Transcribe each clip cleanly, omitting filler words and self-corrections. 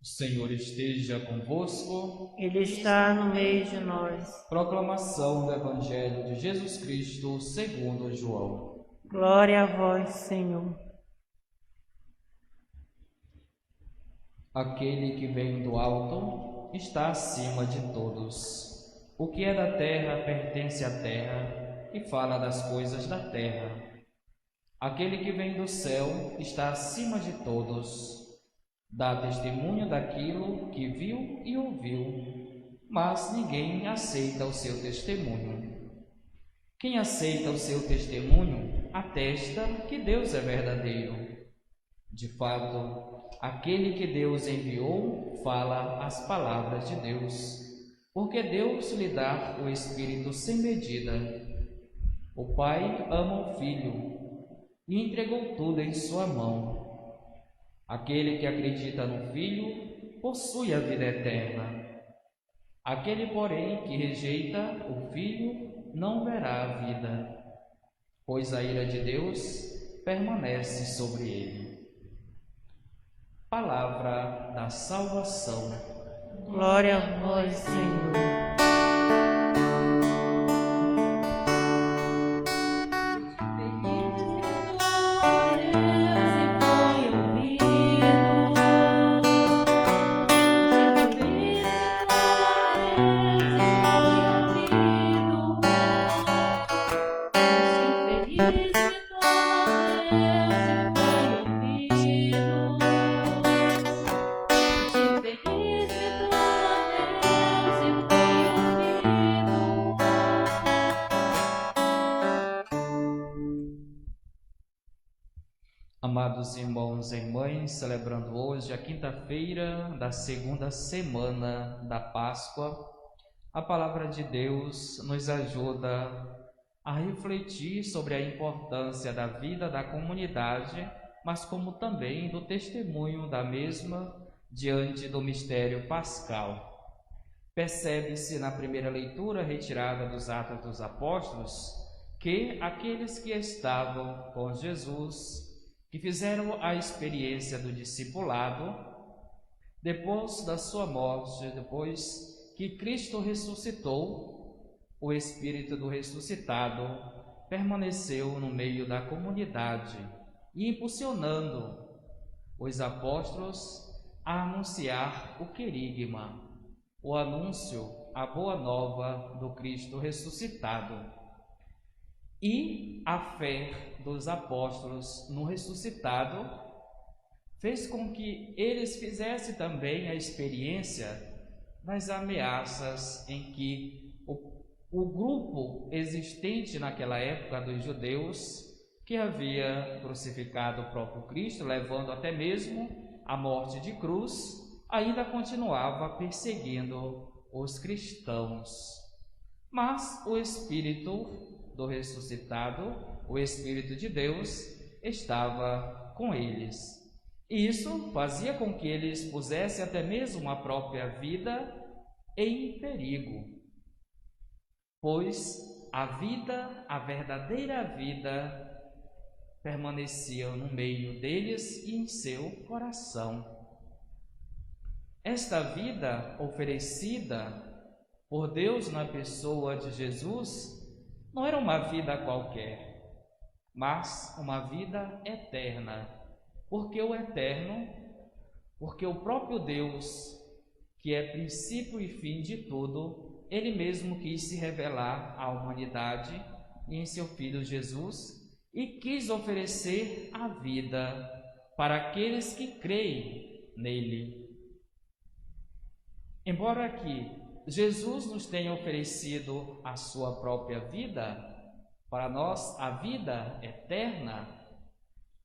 O Senhor esteja convosco. Ele está no meio de nós. Proclamação do Evangelho de Jesus Cristo segundo João. Glória a vós, Senhor. Aquele que vem do alto está acima de todos. O que é da terra pertence à terra e fala das coisas da terra. Aquele que vem do céu está acima de todos. Dá testemunho daquilo que viu e ouviu, mas ninguém aceita o seu testemunho. Quem aceita o seu testemunho atesta que Deus é verdadeiro. De fato, aquele que Deus enviou fala as palavras de Deus, porque Deus lhe dá o Espírito sem medida. O Pai ama o Filho e entregou tudo em sua mão. Aquele que acredita no Filho possui a vida eterna. Aquele, porém, que rejeita o Filho não verá a vida, pois a ira de Deus permanece sobre ele. Palavra da salvação. Glória a vós, Senhor. Amados irmãos e irmãs, celebrando hoje a quinta-feira da segunda semana da Páscoa, a palavra de Deus nos ajuda a refletir sobre a importância da vida da comunidade, mas como também do testemunho da mesma diante do mistério pascal. Percebe-se na primeira leitura retirada dos Atos dos Apóstolos que aqueles que estavam com Jesus, que fizeram a experiência do discipulado, depois da sua morte, depois que Cristo ressuscitou, o Espírito do ressuscitado permaneceu no meio da comunidade e impulsionando os apóstolos a anunciar o querigma, o anúncio, a boa nova do Cristo ressuscitado. E a fé dos apóstolos no ressuscitado fez com que eles fizessem também a experiência das ameaças em que o grupo existente naquela época dos judeus, que havia crucificado o próprio Cristo, levando até mesmo à morte de cruz, ainda continuava perseguindo os cristãos. Mas o Espírito do ressuscitado, o Espírito de Deus, estava com eles. E isso fazia com que eles pusessem até mesmo a própria vida em perigo, pois a vida, a verdadeira vida, permanecia no meio deles e em seu coração. Esta vida oferecida por Deus na pessoa de Jesus não era uma vida qualquer, mas uma vida eterna, porque o próprio Deus, que é princípio e fim de tudo, Ele mesmo quis se revelar à humanidade em seu Filho Jesus e quis oferecer a vida para aqueles que creem nele. Embora aqui Jesus nos tenha oferecido a sua própria vida, para nós a vida eterna,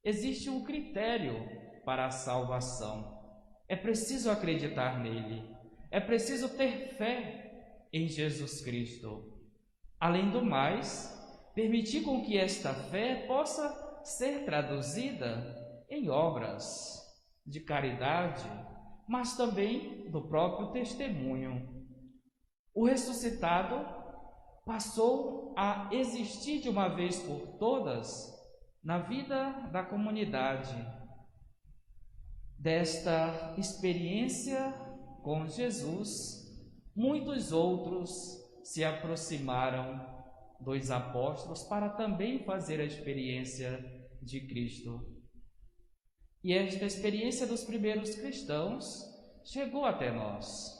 existe um critério para a salvação. É preciso acreditar nele, é preciso ter fé em Jesus Cristo. Além do mais, permitir com que esta fé possa ser traduzida em obras de caridade, mas também do próprio testemunho. O ressuscitado passou a existir de uma vez por todas na vida da comunidade, desta experiência com Jesus, muitos outros se aproximaram dos apóstolos para também fazer a experiência de Cristo. E esta experiência dos primeiros cristãos chegou até nós.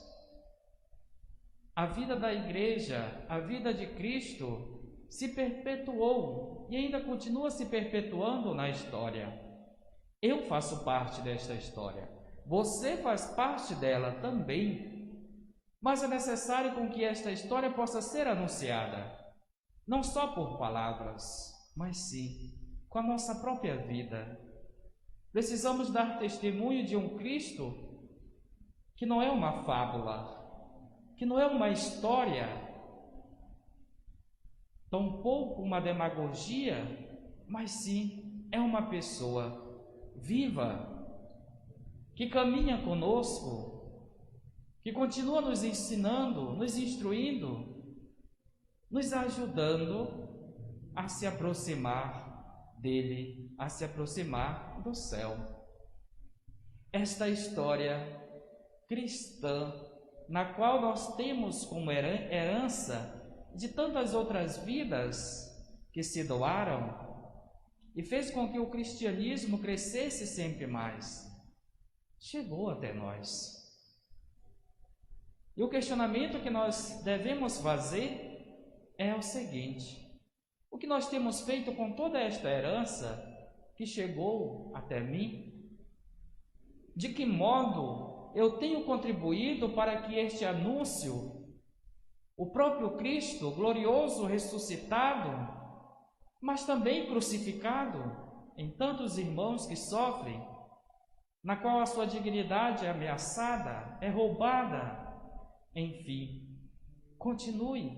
A vida da igreja, a vida de Cristo, se perpetuou e ainda continua se perpetuando na história. Eu faço parte desta história. Você faz parte dela também. Mas é necessário com que esta história possa ser anunciada, não só por palavras, mas sim com a nossa própria vida. Precisamos dar testemunho de um Cristo que não é uma fábula, que não é uma história, tampouco uma demagogia, mas sim é uma pessoa viva, que caminha conosco, que continua nos ensinando, nos instruindo, nos ajudando a se aproximar dele, a se aproximar do céu. Esta história cristã, na qual nós temos como herança de tantas outras vidas que se doaram e fez com que o cristianismo crescesse sempre mais, chegou até nós. E o questionamento que nós devemos fazer é o seguinte: o que nós temos feito com toda esta herança que chegou até mim? De que modo eu tenho contribuído para que este anúncio, o próprio Cristo glorioso ressuscitado, mas também crucificado em tantos irmãos que sofrem, na qual a sua dignidade é ameaçada, é roubada, enfim, continue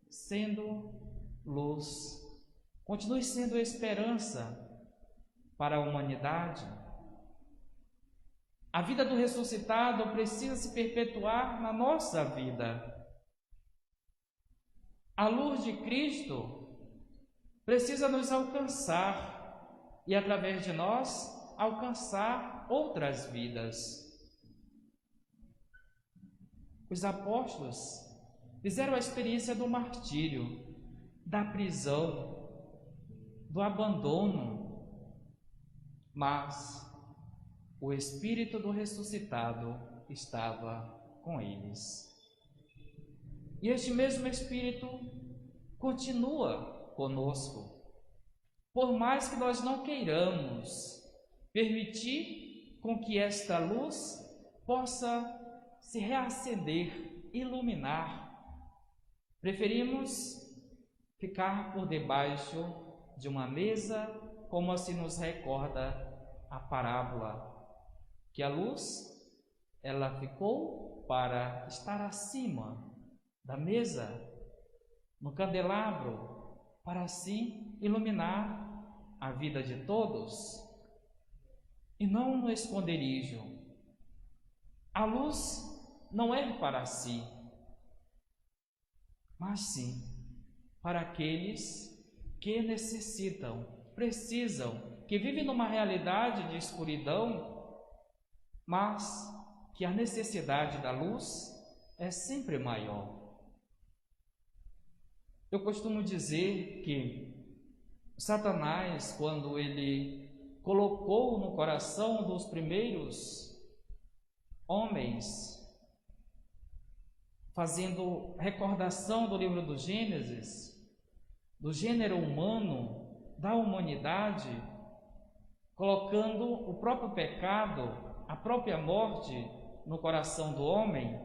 sendo luz, continue sendo esperança para a humanidade. A vida do ressuscitado precisa se perpetuar na nossa vida. A luz de Cristo precisa nos alcançar e, através de nós, alcançar outras vidas. Os apóstolos fizeram a experiência do martírio, da prisão, do abandono, mas o Espírito do ressuscitado estava com eles. E este mesmo Espírito continua conosco. Por mais que nós não queiramos permitir com que esta luz possa se reacender, iluminar, preferimos ficar por debaixo de uma mesa, como assim nos recorda a parábola, que a luz, ela ficou para estar acima da mesa, no candelabro, para assim iluminar a vida de todos, e não no esconderijo. A luz não é para si, mas sim para aqueles que necessitam, precisam, que vivem numa realidade de escuridão, mas que a necessidade da luz é sempre maior. Eu costumo dizer que Satanás, quando ele colocou no coração dos primeiros homens, fazendo recordação do livro do Gênesis, do gênero humano, da humanidade, colocando o próprio pecado, a própria morte no coração do homem,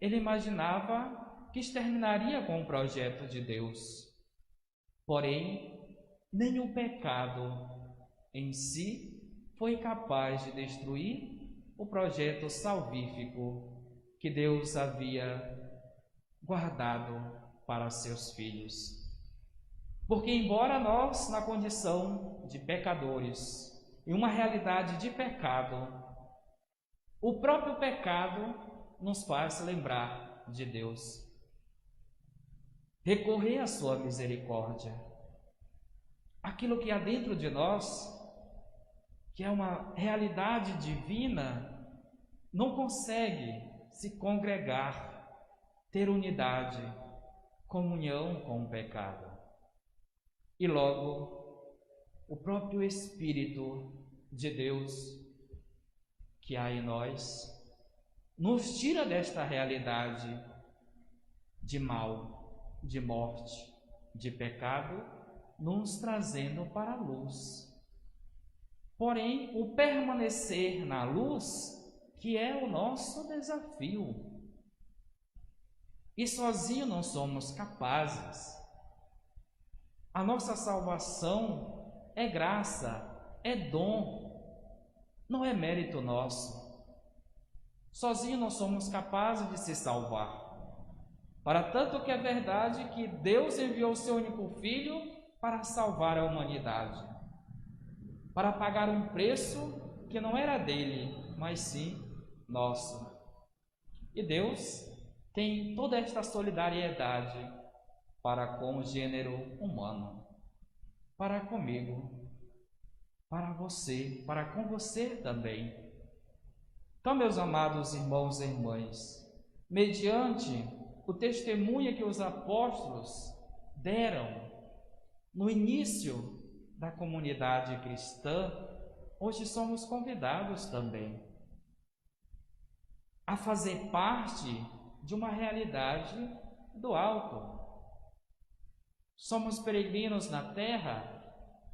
ele imaginava que exterminaria com o projeto de Deus. Porém, nem o pecado em si foi capaz de destruir o projeto salvífico que Deus havia guardado para seus filhos. Porque embora nós, na condição de pecadores, em uma realidade de pecado, o próprio pecado nos faz lembrar de Deus, recorrer à sua misericórdia. Aquilo que há dentro de nós, que é uma realidade divina, não consegue se congregar, ter unidade, comunhão com o pecado. E logo, o próprio Espírito de Deus que há em nós nos tira desta realidade de mal, de morte, de pecado, nos trazendo para a luz. Porém, o permanecer na luz, que é o nosso desafio. E sozinho não somos capazes. A nossa salvação é graça, é dom, não é mérito nosso. Sozinho não somos capazes de se salvar. Para tanto que é verdade que Deus enviou o seu único Filho para salvar a humanidade, para pagar um preço que não era dele, mas sim nosso. E Deus tem toda esta solidariedade para com o gênero humano, para comigo, para você, para com você também. Então, meus amados irmãos e irmãs, mediante o testemunho que os apóstolos deram no início da comunidade cristã, hoje somos convidados também a fazer parte de uma realidade do alto. Somos peregrinos na terra,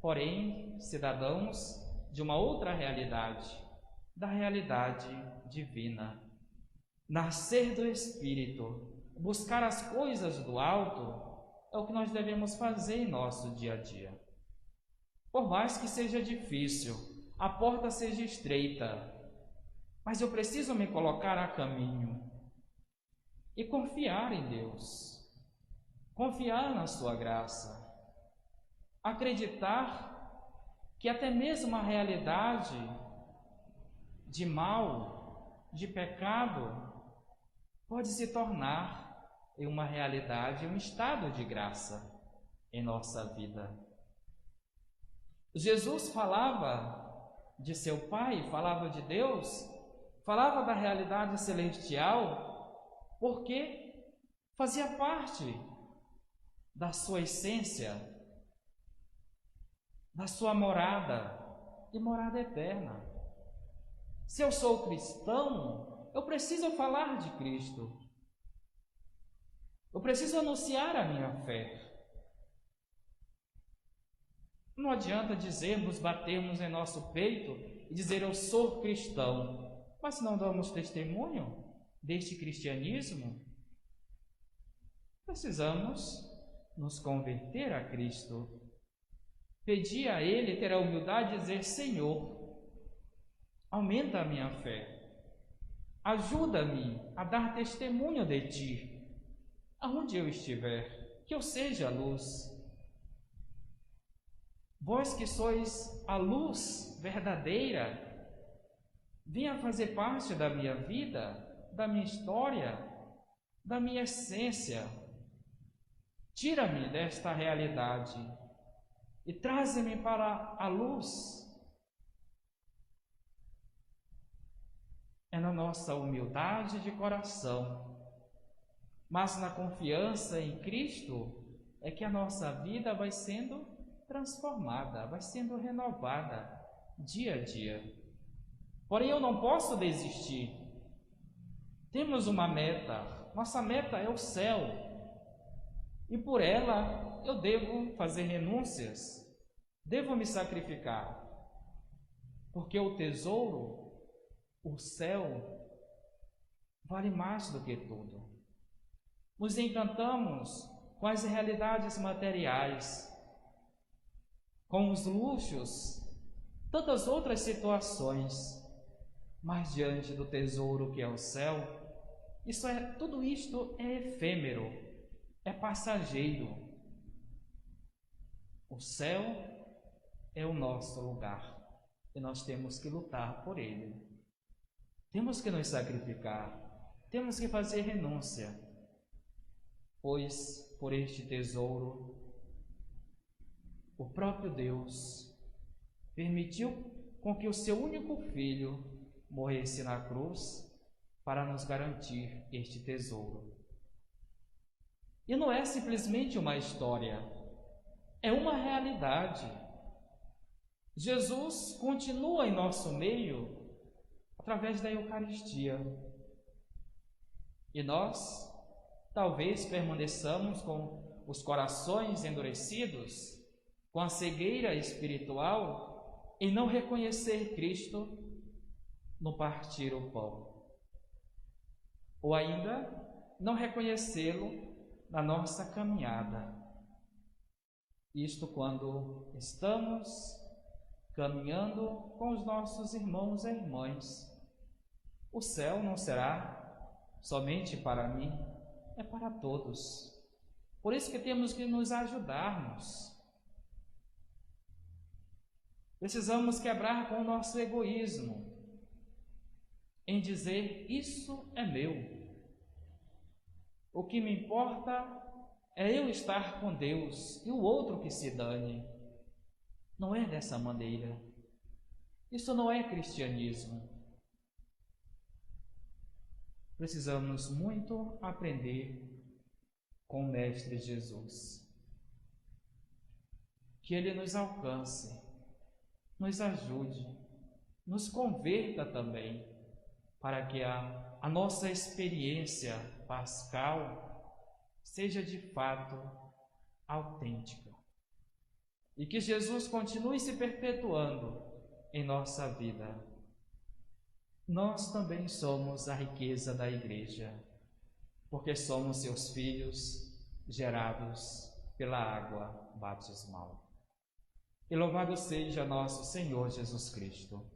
porém cidadãos de uma outra realidade, da realidade divina. Nascer do Espírito, buscar as coisas do alto, é o que nós devemos fazer em nosso dia a dia. Por mais que seja difícil, a porta seja estreita, mas eu preciso me colocar a caminho e confiar em Deus, confiar na sua graça, acreditar que até mesmo a realidade de mal, de pecado, pode se tornar em uma realidade, um estado de graça em nossa vida. Jesus falava de seu Pai, falava de Deus, falava da realidade celestial, porque fazia parte da sua essência, da sua morada e morada eterna. Se eu sou cristão, eu preciso falar de Cristo. Eu preciso anunciar a minha fé. Não adianta dizermos, batermos em nosso peito e dizer eu sou cristão, mas se não damos testemunho deste cristianismo, precisamos nos converter a Cristo. Pedir a Ele, ter a humildade de dizer: Senhor, aumenta a minha fé, ajuda-me a dar testemunho de Ti, aonde eu estiver, que eu seja a luz. Vós que sois a luz verdadeira, venha fazer parte da minha vida, da minha história, da minha essência. Tira-me desta realidade e traze-me para a luz. É na nossa humildade de coração, mas na confiança em Cristo, é que a nossa vida vai sendo transformada, vai sendo renovada dia a dia. Porém, eu não posso desistir. Temos uma meta, nossa meta é o céu, e por ela eu devo fazer renúncias, devo me sacrificar, porque o tesouro, o céu, vale mais do que tudo. Nos encantamos com as realidades materiais, com os luxos, tantas outras situações, mas diante do tesouro que é o céu, tudo isto é efêmero, é passageiro. O céu é o nosso lugar e nós temos que lutar por ele. Temos que nos sacrificar, temos que fazer renúncia, pois por este tesouro o próprio Deus permitiu com que o seu único filho morresse na cruz para nos garantir este tesouro. E não é simplesmente uma história, é uma realidade. Jesus continua em nosso meio através da Eucaristia. E nós talvez permaneçamos com os corações endurecidos, com a cegueira espiritual, em não reconhecer Cristo no partir o pão. Ou ainda, não reconhecê-lo na nossa caminhada. Isto quando estamos caminhando com os nossos irmãos e irmãs. O céu não será somente para mim, é para todos. Por isso que temos que nos ajudarmos. Precisamos quebrar com o nosso egoísmo em dizer: isso é meu. O que me importa é eu estar com Deus e o outro que se dane. Não é dessa maneira. Isso não é cristianismo. Precisamos muito aprender com o Mestre Jesus. Que Ele nos alcance, nos ajude, nos converta também, para que a nossa experiência pascal seja de fato autêntica. E que Jesus continue se perpetuando em nossa vida. Nós também somos a riqueza da Igreja, porque somos seus filhos gerados pela água batismal. E louvado seja nosso Senhor Jesus Cristo.